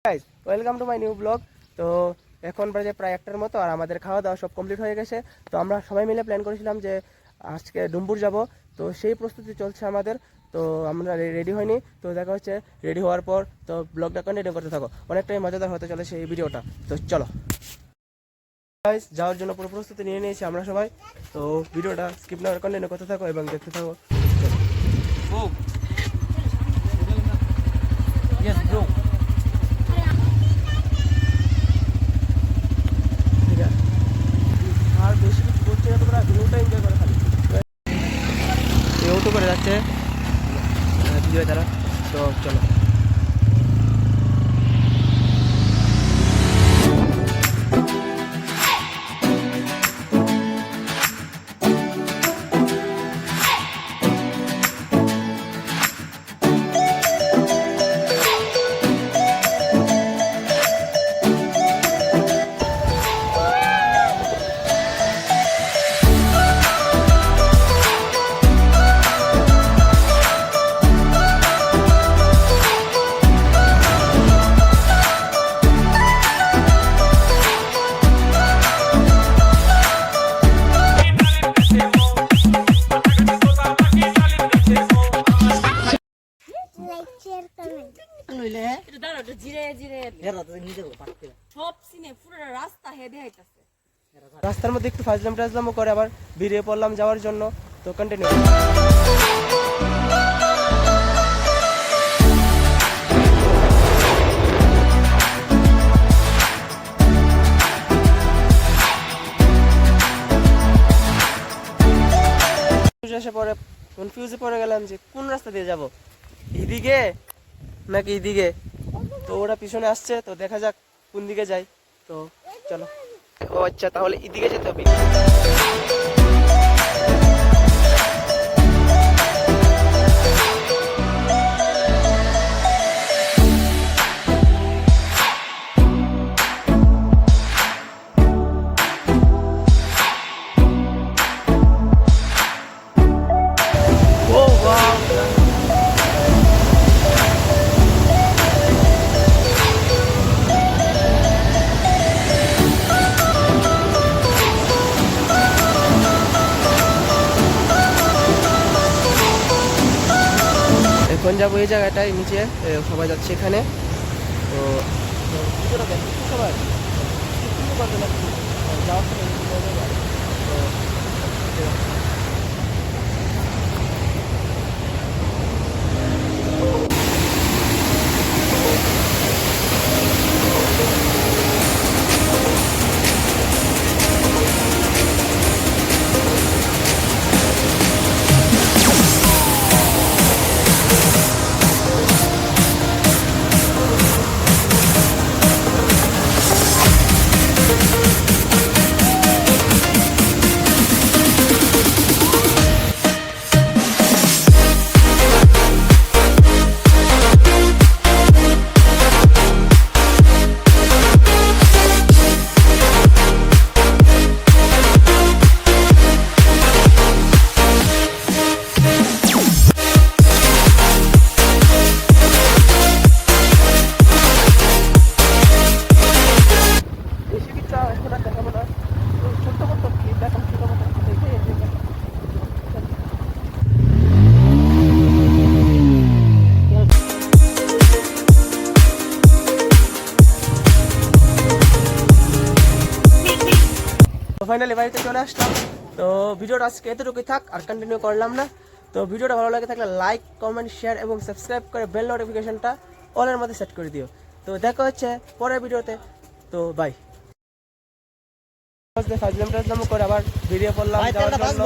Guys welcome to my new blog. তো এখন বাজে প্রায় 1টার মতো, আর আমাদের খাওয়া দাওয়া সব কমপ্লিট হয়ে গেছে। তো আমরা সবাই মিলে প্ল্যান করেছিলাম যে আজকে ডুমপুর যাব, তো সেই প্রস্তুতি চলছে আমাদের। তো আমরা রেডি হয়নি, তো দেখা হচ্ছে রেডি হওয়ার পর। তো ব্লগটা কন্টিনিউ করতে থাকো, অনেকটাই মজাদার হতে চলেছে এই ভিডিওটা। তো চলো গাইস, যাওয়ার জন্য পুরো প্রস্তুতি নিয়ে নিয়েছি আমরা সবাই। তো ভিডিওটা স্কিপ না করে কন্টিনিউ করতে থাকো এবং দেখতে থাকো। Yes, bro. আর বেশি কিছু করছে না, তোমরা ভিডিওটা এনজয় করে খালি তো করে যাচ্ছে ভিডিও দ্বারা। তো চলো রাস্তার মধ্যে একটু ফাজলামও করে আবার বেরিয়ে পড়লাম যাওয়ার জন্য। তো কন্টিনিউ। এসে পরে কনফিউজে পড়ে গেলাম যে কোন রাস্তা দিয়ে যাব, এদিকে নাকি এদিকে। তো ওরা পিছনে আসছে, তো দেখা যাক কোন দিকে যাই। তো চলো। ও আচ্ছা, তাহলে এদিকে যেতে হবে। ও ওয়াও, এখন যাবো এই জায়গাটায় নিচে, সবাই যাচ্ছে এখানে। তো সবাই যাওয়ার ফাইনালি বাড়িতে চলে আসলাম। তো ভিডিওটা আজকে এতটুকুই থাক, আর কন্টিনিউ করলাম না। তো ভিডিওটা ভালো লাগে থাকলে লাইক, কমেন্ট, শেয়ার এবং সাবস্ক্রাইব করে বেল নোটিফিকেশনটা অলের মধ্যে সেট করে দিও। তো দেখা হচ্ছে পরের ভিডিওতে। তো বাই। ফাজলাম করে আবার বেরিয়ে পড়লাম যাওয়ার জন্য।